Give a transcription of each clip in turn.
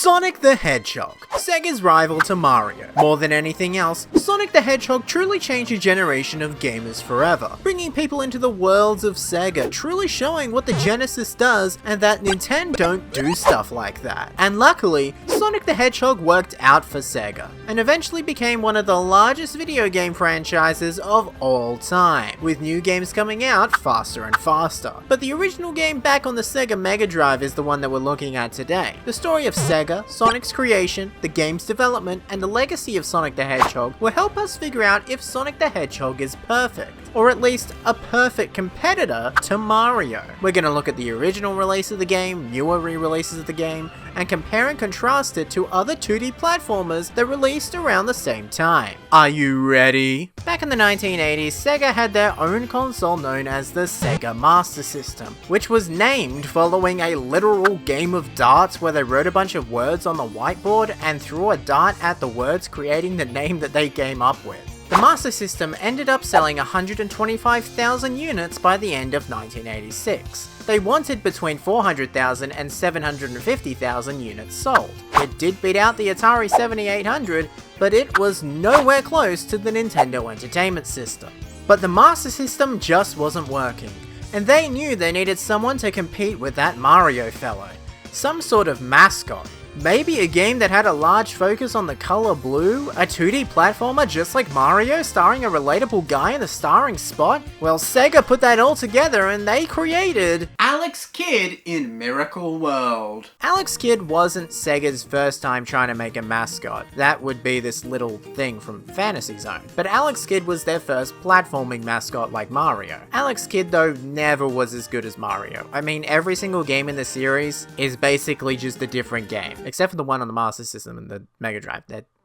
Sonic the Hedgehog, Sega's rival to Mario. More than anything else, Sonic the Hedgehog truly changed a generation of gamers forever, bringing people into the worlds of Sega, truly showing what the Genesis does and that Nintendo don't do stuff like that. And luckily, Sonic the Hedgehog worked out for Sega, and eventually became one of the largest video game franchises of all time, with new games coming out faster and faster. But the original game back on the Sega Mega Drive is the one that we're looking at today. The story of Sega, Sonic's creation, the game's development, and the legacy of Sonic the Hedgehog will help us figure out if Sonic the Hedgehog is perfect, or at least a perfect competitor to Mario. We're going to look at the original release of the game, newer re-releases of the game, and compare and contrast it to other 2D platformers that released around the same time. Are you ready? Back in the 1980s, Sega had their own console known as the Sega Master System, which was named following a literal game of darts where they wrote a bunch of words on the whiteboard and threw a dart at the words, creating the name that they came up with. The Master System ended up selling 125,000 units by the end of 1986. They wanted between 400,000 and 750,000 units sold. It did beat out the Atari 7800, but it was nowhere close to the Nintendo Entertainment System. But the Master System just wasn't working, and they knew they needed someone to compete with that Mario fellow. Some sort of mascot. Maybe a game that had a large focus on the color blue? A 2D platformer just like Mario, starring a relatable guy in the starring spot? Well, Sega put that all together and they created Alex Kidd in Miracle World. Alex Kidd wasn't Sega's first time trying to make a mascot. That would be this little thing from Fantasy Zone. But Alex Kidd was their first platforming mascot like Mario. Alex Kidd, though, never was as good as Mario. I mean, every single game in the series is basically just a different game. Except for the one on the Master System and the Mega Drive.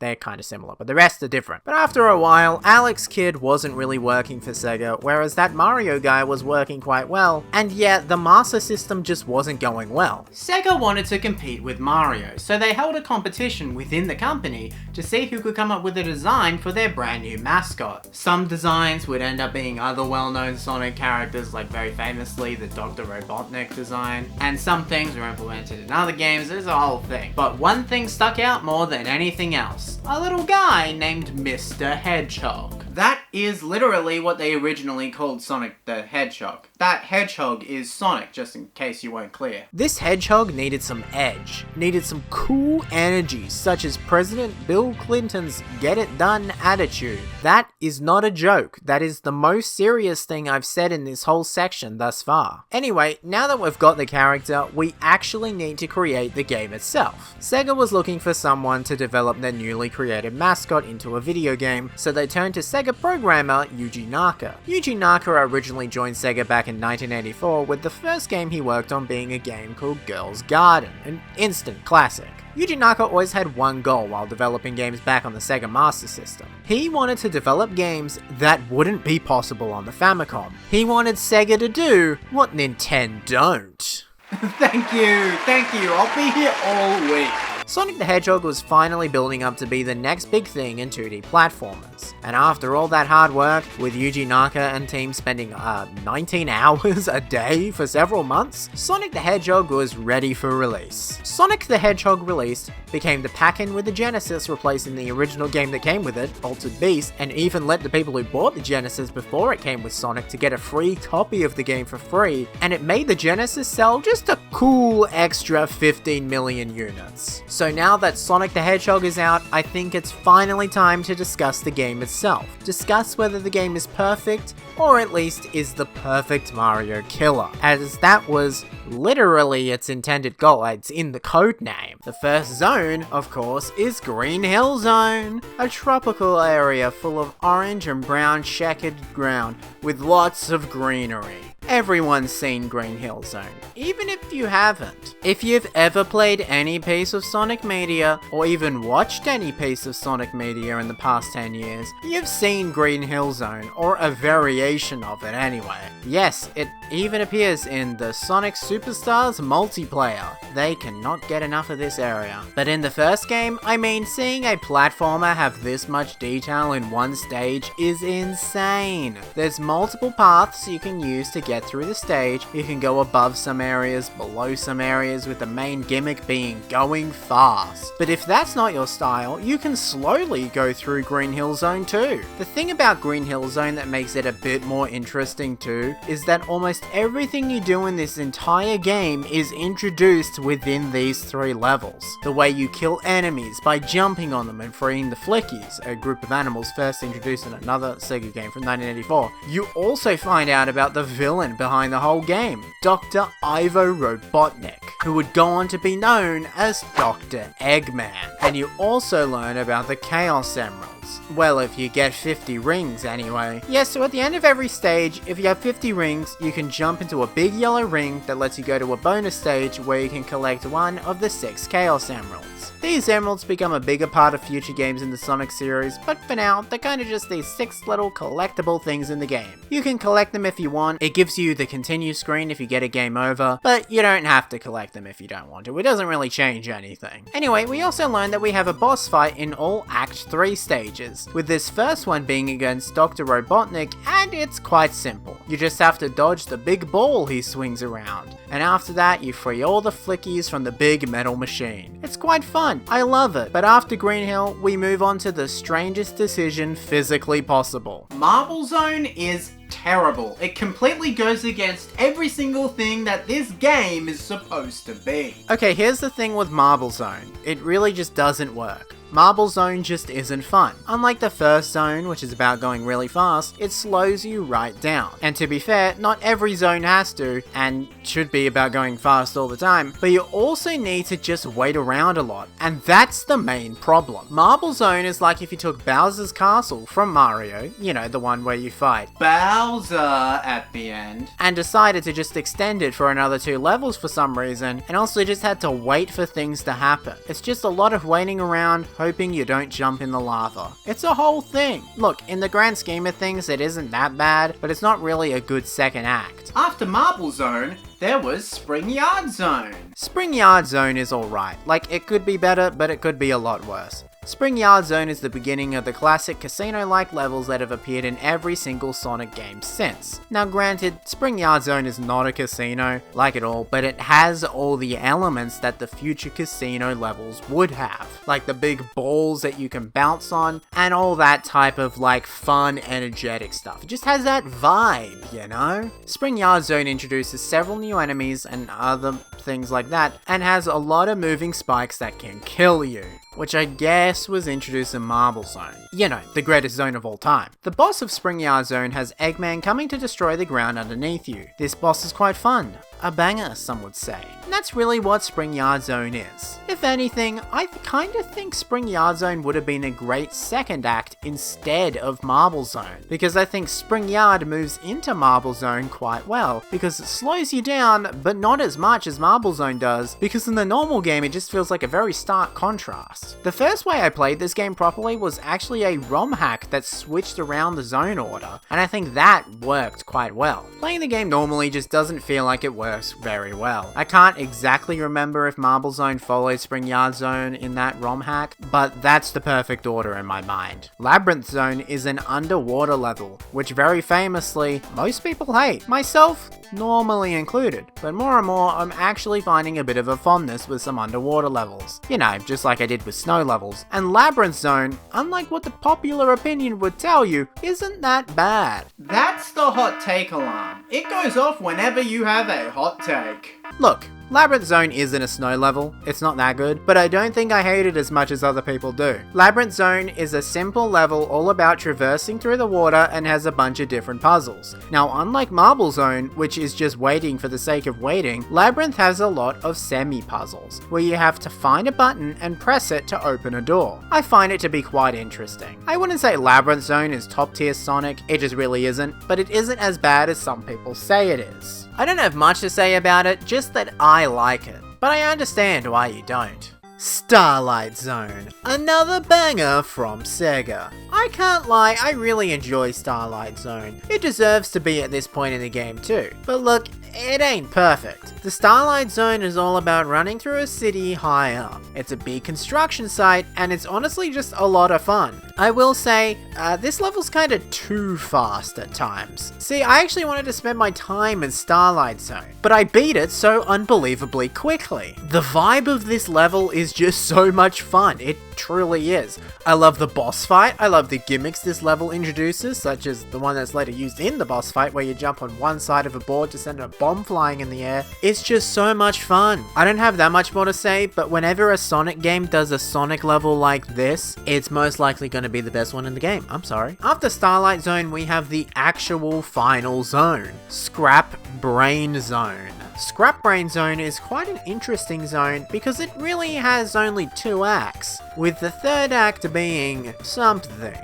They're kind of similar, but the rest are different. But after a while, Alex Kidd wasn't really working for Sega, whereas that Mario guy was working quite well, and yet the Master System just wasn't going well. Sega wanted to compete with Mario, so they held a competition within the company to see who could come up with a design for their brand new mascot. Some designs would end up being other well-known Sonic characters, like very famously the Dr. Robotnik design, and some things were implemented in other games. There's a whole thing. But one thing stuck out more than anything else. A little guy named Mr. Hedgehog. That is literally what they originally called Sonic the Hedgehog. That hedgehog is Sonic, just in case you weren't clear. This hedgehog needed some edge, needed some cool energy, such as President Bill Clinton's get it done attitude. That is not a joke. That is the most serious thing I've said in this whole section thus far. Anyway, now that we've got the character, we actually need to create the game itself. Sega was looking for someone to develop their newly created mascot into a video game, so they turned to Sega programmer Yuji Naka. Yuji Naka originally joined Sega back in 1984, with the first game he worked on being a game called Girl's Garden, an instant classic. Yuji Naka always had one goal while developing games back on the Sega Master System. He wanted to develop games that wouldn't be possible on the Famicom. He wanted Sega to do what Nintendo don't. Thank you, I'll be here all week. Sonic the Hedgehog was finally building up to be the next big thing in 2D platformers. And after all that hard work, with Yuji Naka and team spending 19 hours a day for several months, Sonic the Hedgehog was ready for release. Sonic the Hedgehog released became the pack-in with the Genesis, replacing the original game that came with it, Altered Beast, and even let the people who bought the Genesis before it came with Sonic to get a free copy of the game for free, and it made the Genesis sell just a cool extra 15 million units. So now that Sonic the Hedgehog is out, I think it's finally time to discuss the game itself. Discuss whether the game is perfect, or at least is the perfect Mario killer, as that was literally its intended goal. It's in the code name. The first zone, of course, is Green Hill Zone, a tropical area full of orange and brown checkered ground with lots of greenery. Everyone's seen Green Hill Zone, even if you haven't. If you've ever played any piece of Sonic media, or even watched any piece of Sonic media in the past 10 years, you've seen Green Hill Zone, or a variation of it anyway. Yes, it even appears in the Sonic Superstars multiplayer. They cannot get enough of this area. But in the first game, I mean, seeing a platformer have this much detail in one stage is insane. There's multiple paths you can use to get through the stage. You can go above some areas, below some areas, with the main gimmick being going fast fast. But if that's not your style, you can slowly go through Green Hill Zone too. The thing about Green Hill Zone that makes it a bit more interesting too, is that almost everything you do in this entire game is introduced within these 3 levels. The way you kill enemies by jumping on them and freeing the Flickies, a group of animals first introduced in another Sega game from 1984. You also find out about the villain behind the whole game, Dr. Ivo Robotnik, who would go on to be known as Dr. Eggman. And you also learn about the Chaos Emeralds. Well, if you get 50 rings anyway. Yes, so at the end of every stage, if you have 50 rings, you can jump into a big yellow ring that lets you go to a bonus stage where you can collect one of the 6 Chaos Emeralds. These emeralds become a bigger part of future games in the Sonic series, but for now, they're kind of just these 6 little collectible things in the game. You can collect them if you want, it gives you the continue screen if you get a game over, but you don't have to collect them if you don't want to, it doesn't really change anything. Anyway, we also learned that we have a boss fight in all Act 3 stages, with this first one being against Dr. Robotnik, and it's quite simple. You just have to dodge the big ball he swings around, and after that you free all the Flickies from the big metal machine. It's quite fun, I love it, but after Green Hill, we move on to the strangest decision physically possible. Marble Zone is terrible. It completely goes against every single thing that this game is supposed to be. Okay, here's the thing with Marble Zone. It really just doesn't work. Marble Zone just isn't fun. Unlike the first zone, which is about going really fast, it slows you right down. And to be fair, not every zone has to, and should be about going fast all the time, but you also need to just wait around a lot, and that's the main problem. Marble Zone is like if you took Bowser's Castle from Mario, you know, the one where you fight Bowser at the end, and decided to just extend it for another 2 levels for some reason, and also just had to wait for things to happen. It's just a lot of waiting around, hoping you don't jump in the lava. It's a whole thing. Look, in the grand scheme of things, it isn't that bad, but it's not really a good second act. After Marble Zone, there was Spring Yard Zone. Spring Yard Zone is alright. Like, it could be better, but it could be a lot worse. Spring Yard Zone is the beginning of the classic casino-like levels that have appeared in every single Sonic game since. Now granted, Spring Yard Zone is not a casino, like at all, but it has all the elements that the future casino levels would have. Like the big balls that you can bounce on, and all that type of like fun, energetic stuff. It just has that vibe, you know? Spring Yard Zone introduces several new enemies and other things like that, and has a lot of moving spikes that can kill you, which I guess was introduced in Marble Zone. You know, the greatest zone of all time. The boss of Spring Yard Zone has Eggman coming to destroy the ground underneath you. This boss is quite fun. A banger, some would say. And that's really what Spring Yard Zone is. If anything, I kind of think Spring Yard Zone would have been a great second act instead of Marble Zone, because I think Spring Yard moves into Marble Zone quite well, because it slows you down, but not as much as Marble Zone does, because in the normal game it just feels like a very stark contrast. The first way I played this game properly was actually a ROM hack that switched around the zone order, and I think that worked quite well. Playing the game normally just doesn't feel like it works very well. I can't exactly remember if Marble Zone followed Spring Yard Zone in that ROM hack, but that's the perfect order in my mind. Labyrinth Zone is an underwater level, which very famously, most people hate, myself normally included, but more and more I'm actually finding a bit of a fondness with some underwater levels. You know, just like I did with snow levels. And Labyrinth Zone, unlike what the popular opinion would tell you, isn't that bad. That's the hot take alarm. It goes off whenever you have a hot take. Look, Labyrinth Zone isn't a snow level, it's not that good, but I don't think I hate it as much as other people do. Labyrinth Zone is a simple level all about traversing through the water and has a bunch of different puzzles. Now unlike Marble Zone, which is just waiting for the sake of waiting, Labyrinth has a lot of semi-puzzles, where you have to find a button and press it to open a door. I find it to be quite interesting. I wouldn't say Labyrinth Zone is top tier Sonic, it just really isn't, but it isn't as bad as some people say it is. I don't have much to say about it, just that I like it, but I understand why you don't. Starlight Zone, another banger from Sega. I can't lie, I really enjoy Starlight Zone. It deserves to be at this point in the game too. But look, it ain't perfect. The Starlight Zone is all about running through a city high up. It's a big construction site, and it's honestly just a lot of fun. I will say, this level's kinda too fast at times. See, I actually wanted to spend my time in Starlight Zone, but I beat it so unbelievably quickly. The vibe of this level is is just so much fun. It truly is. I love the boss fight. I love the gimmicks this level introduces, such as the one that's later used in the boss fight where you jump on one side of a board to send a bomb flying in the air. It's just so much fun. I don't have that much more to say, but whenever a Sonic game does a Sonic level like this, it's most likely going to be the best one in the game. I'm sorry. After Starlight Zone, we have the actual final zone, Scrap Brain Zone. Scrap Brain Zone is quite an interesting zone because it really has only 2 acts, with the 3rd act being something,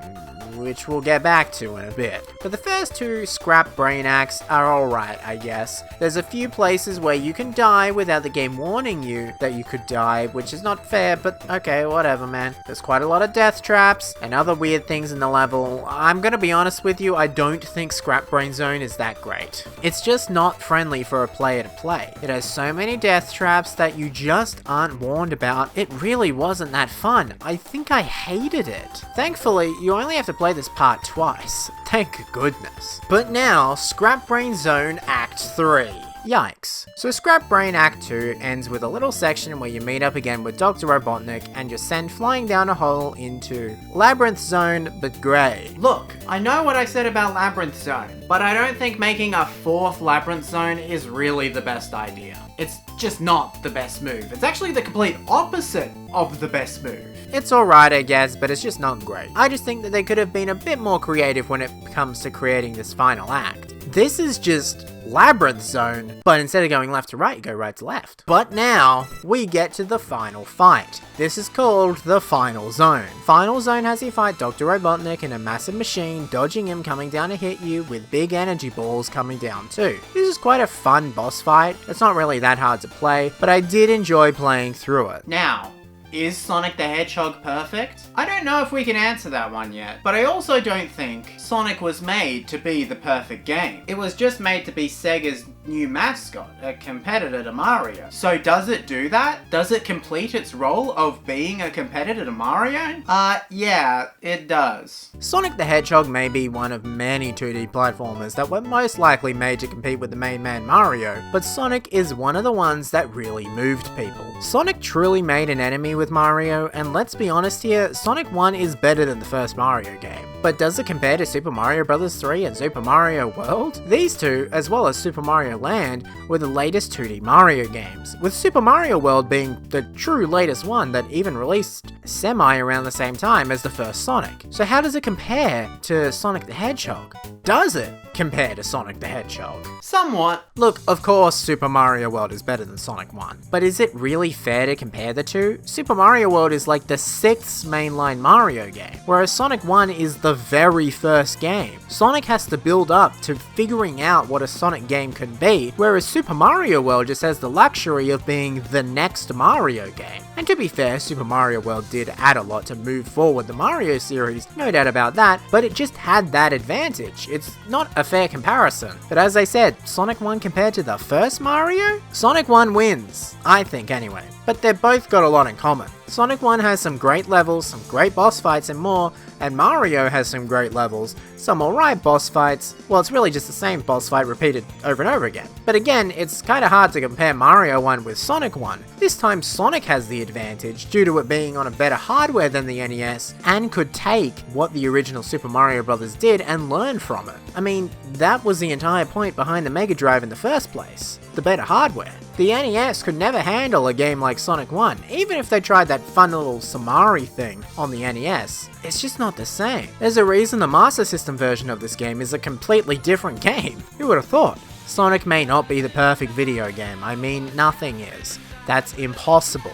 which we'll get back to in a bit. But the first 2 Scrap Brain acts are alright, I guess. There's a few places where you can die without the game warning you that you could die, which is not fair, but okay, whatever, man. There's quite a lot of death traps and other weird things in the level. I'm gonna be honest with you, I don't think Scrap Brain Zone is that great. It's just not friendly for a player to play. It has so many death traps that you just aren't warned about. It really wasn't that fun. I think I hated it. Thankfully, you only have to play this part twice. Thank goodness. But now, Scrap Brain Zone Act 3. Yikes. So Scrap Brain Act 2 ends with a little section where you meet up again with Dr. Robotnik and you're sent flying down a hole into Labyrinth Zone, but grey. Look, I know what I said about Labyrinth Zone, but I don't think making a 4th Labyrinth Zone is really the best idea. It's just not the best move. It's actually the complete opposite of the best move. It's alright, I guess, but it's just not great. I just think that they could have been a bit more creative when it comes to creating this final act. This is just Labyrinth Zone, but instead of going left to right, you go right to left. But now, we get to the final fight. This is called the Final Zone. Final Zone has you fight Dr. Robotnik in a massive machine, dodging him coming down to hit you with big energy balls coming down too. This is quite a fun boss fight. It's not really that hard to play, but I did enjoy playing through it. Now, is Sonic the Hedgehog perfect? I don't know if we can answer that one yet, but I also don't think Sonic was made to be the perfect game. It was just made to be Sega's new mascot, a competitor to Mario. So does it do that? Does it complete its role of being a competitor to Mario? Yeah, it does. Sonic the Hedgehog may be one of many 2D platformers that were most likely made to compete with the main man Mario, but Sonic is one of the ones that really moved people. Sonic truly made an enemy with Mario, and let's be honest here, Sonic 1 is better than the first Mario game. But does it compare to Super Mario Bros. 3 and Super Mario World? These two, as well as Super Mario Land, were the latest 2D Mario games, with Super Mario World being the true latest one that even released semi around the same time as the first Sonic. So how does it compare to Sonic the Hedgehog? Does it compare to Sonic the Hedgehog? Somewhat. Look, of course Super Mario World is better than Sonic 1, but is it really fair to compare the two? Super Mario World is like the 6th mainline Mario game, whereas Sonic 1 is the very first game. Sonic has to build up to figuring out what a Sonic game can be, whereas Super Mario World just has the luxury of being the next Mario game. And to be fair, Super Mario World did add a lot to move forward the Mario series, no doubt about that, but it just had that advantage. It's not a fair comparison. But as I said, Sonic 1 compared to the first Mario? Sonic 1 wins, I think anyway. But they've both got a lot in common. Sonic 1 has some great levels, some great boss fights and more, and Mario has some great levels, some alright boss fights. Well, it's really just the same boss fight repeated over and over again. But again, it's kinda hard to compare Mario 1 with Sonic 1. This time Sonic has the advantage due to it being on a better hardware than the NES, and could take what the original Super Mario Bros. Did and learn from it. I mean, that was the entire point behind the Mega Drive in the first place. The better hardware. The NES could never handle a game like Sonic 1, even if they tried that fun little Samari thing on the NES. It's just not the same. There's a reason the Master System version of this game is a completely different game. Who would have thought? Sonic may not be the perfect video game, I mean, nothing is. That's impossible.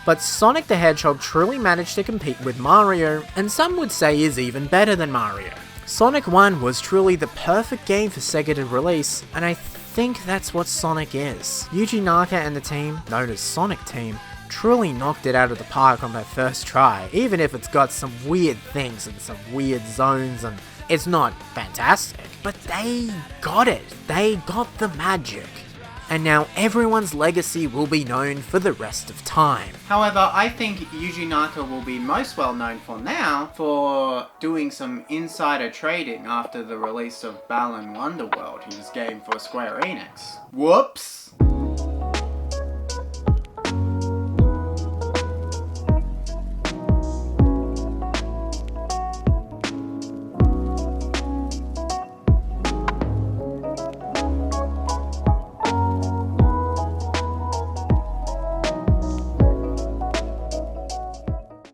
But Sonic the Hedgehog truly managed to compete with Mario, and some would say is even better than Mario. Sonic 1 was truly the perfect game for Sega to release, and I think that's what Sonic is. Yuji Naka and the team, known as Sonic Team, truly knocked it out of the park on their first try, even if it's got some weird things and some weird zones and it's not fantastic. But they got it. They got the magic. And now everyone's legacy will be known for the rest of time. However, I think Yuji Naka will be most well known for now for doing some insider trading after the release of Balan Wonderworld, his game for Square Enix. Whoops!